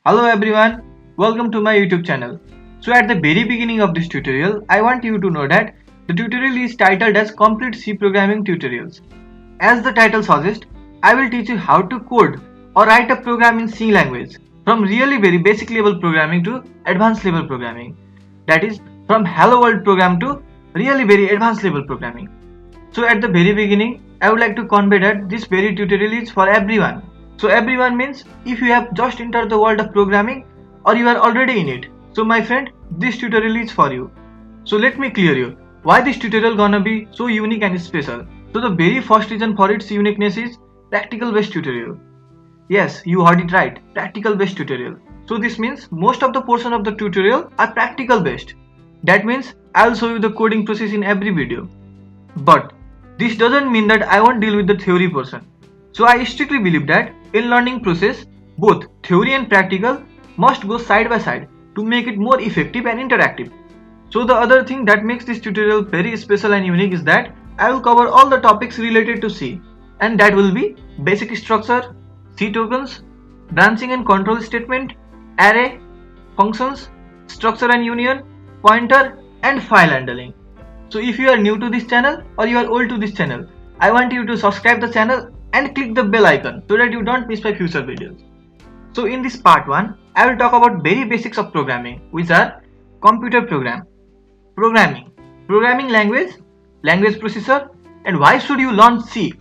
Hello everyone, welcome to my YouTube channel. So at the very beginning of this tutorial, I want you to know that the tutorial is titled as Complete C Programming Tutorials. As the title suggests, I will teach you how to code or write a program in C language from really very basic level programming to advanced level programming. That is from hello world program to really very advanced level programming. So at the very beginning, I would like to convey that this very tutorial is for everyone. So everyone means if you have just entered the world of programming or you are already in it. So my friend, this tutorial is for you. So let me clear you why this tutorial gonna be so unique and special. So the very first reason for its uniqueness is practical based tutorial. Yes, you heard it right, practical based tutorial. So this means most of the portion of the tutorial are practical based. That means I will show you the coding process in every video. But this doesn't mean that I won't deal with the theory portion. So I strictly believe that in learning process, both theory and practical must go side by side to make it more effective and interactive. So the other thing that makes this tutorial very special and unique is that I will cover all the topics related to C, and that will be basic structure, C tokens, branching and control statement, array, functions, structure and union, pointer and file handling. So if you are new to this channel or you are old to this channel, I want you to subscribe the channel and click the bell icon so that you don't miss my future videos. So in this part 1, I will talk about very basics of programming, which are computer program, programming, programming language, language processor, and why should you learn C.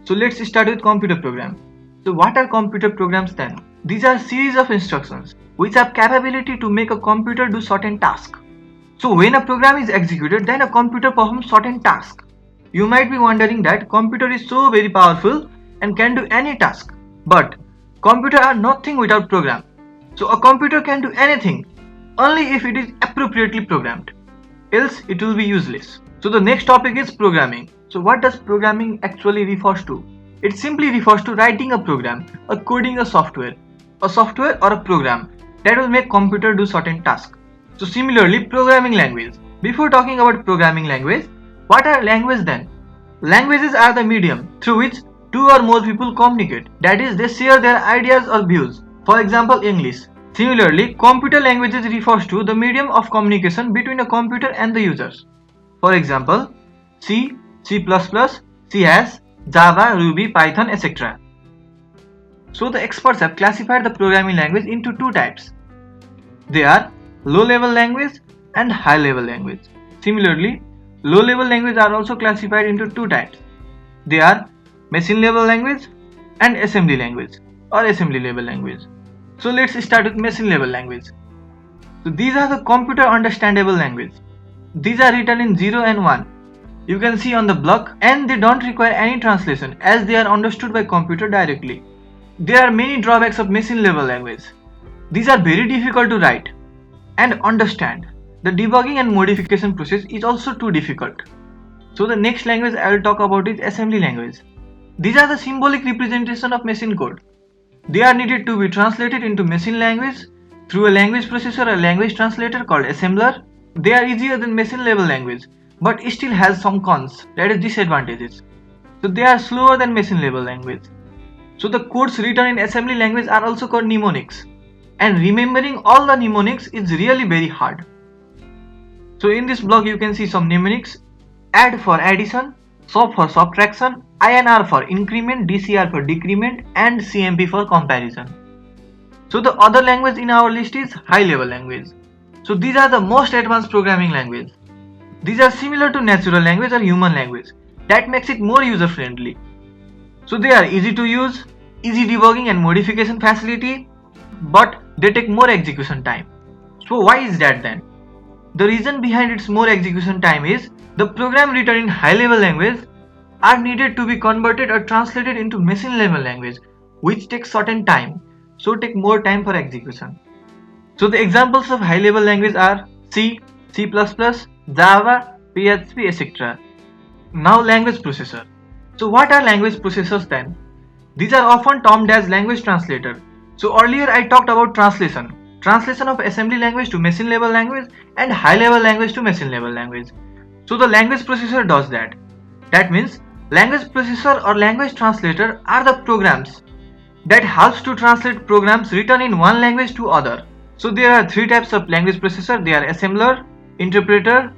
So let's start with computer program. So what are computer programs then? These are series of instructions which have capability to make a computer do certain tasks. So when a program is executed, then a computer performs certain tasks. You might be wondering that computer is so very powerful and can do any task. But computer are nothing without program. So a computer can do anything only if it is appropriately programmed. Else it will be useless. So the next topic is programming. So what does programming actually refers to? It simply refers to writing a program or coding a software or a program that will make computer do certain tasks. So similarly, programming language. Before talking about programming language, what are languages then? Languages are the medium through which two or more people communicate. That is, they share their ideas or views. For example, English. Similarly, computer languages refers to the medium of communication between a computer and the users. For example, C, C++, C Hash, Java, Ruby, Python, etc. So the experts have classified the programming language into two types. They are low-level language and high-level language. Similarly, low-level language are also classified into two types. They are machine-level language and assembly language or assembly-level language. So let's start with machine-level language. So these are the computer understandable language. These are written in 0 and 1. You can see on the block, and they don't require any translation as they are understood by computer directly. There are many drawbacks of machine-level language. These are very difficult to write and understand. The debugging and modification process is also too difficult. So the next language I will talk about is assembly language. These are the symbolic representation of machine code. They are needed to be translated into machine language through a language processor or language translator called assembler. They are easier than machine level language, but still has some cons, that is disadvantages. So they are slower than machine level language. So the codes written in assembly language are also called mnemonics. And remembering all the mnemonics is really very hard. So in this block you can see some mnemonics: add for addition, sub for subtraction, INR for increment, DCR for decrement, and CMP for comparison. So the other language in our list is high level language. So these are the most advanced programming language. These are similar to natural language or human language. That makes it more user friendly. So they are easy to use, easy debugging and modification facility, but they take more execution time. So why is that then? The reason behind its more execution time is the program written in high level language are needed to be converted or translated into machine level language, which takes certain time, so take more time for execution. So the examples of high level language are C, C++, Java, PHP, etc. Now language processor. So what are language processors then? These are often termed as language translator. So earlier I talked about translation of assembly language to machine level language and high level language to machine level language. So the language processor does that. That means language processor or language translator are the programs that helps to translate programs written in one language to other. So there are three types of language processor. They are assembler, interpreter,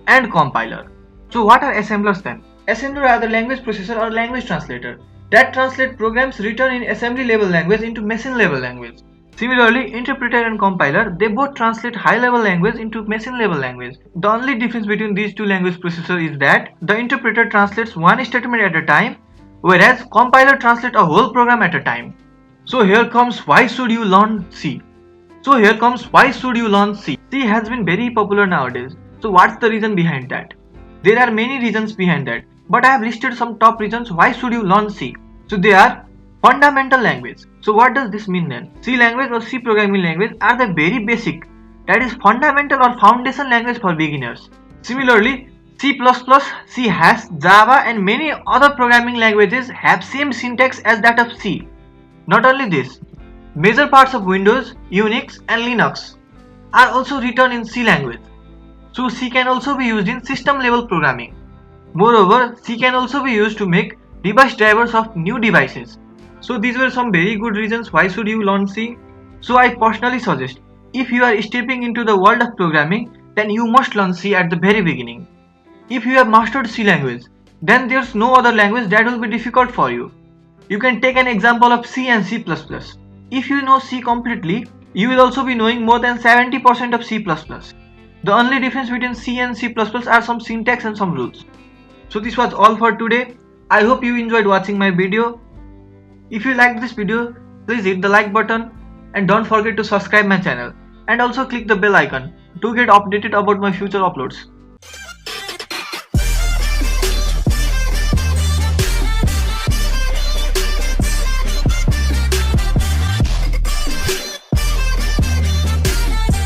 and compiler. So what are assemblers then? Assembler are the language processor or language translator that translate programs written in assembly level language into machine level language. Similarly, interpreter and compiler, they both translate high level language into machine level language. The only difference between these two language processors is that the interpreter translates one statement at a time, whereas compiler translates a whole program at a time. So here comes why should you learn C? So here comes why should you learn C? C has been very popular nowadays. So what's the reason behind that? There are many reasons behind that, but I have listed some top reasons why should you learn C. So they are fundamental language. So what does this mean then? C language or C programming language are the very basic, that is fundamental or foundation language for beginners. Similarly, C++, C hash, Java and many other programming languages have same syntax as that of C. Not only this, major parts of Windows, Unix and Linux are also written in C language. So C can also be used in system level programming. Moreover, C can also be used to make device drivers of new devices. So these were some very good reasons why should you learn C. So I personally suggest, if you are stepping into the world of programming, then you must learn C at the very beginning. If you have mastered C language, then there's no other language that will be difficult for you. You can take an example of C and C++. If you know C completely, you will also be knowing more than 70% of C++. The only difference between C and C++ are some syntax and some rules. So this was all for today. I hope you enjoyed watching my video. If you liked this video, please hit the like button and don't forget to subscribe my channel and also click the bell icon to get updated about my future uploads.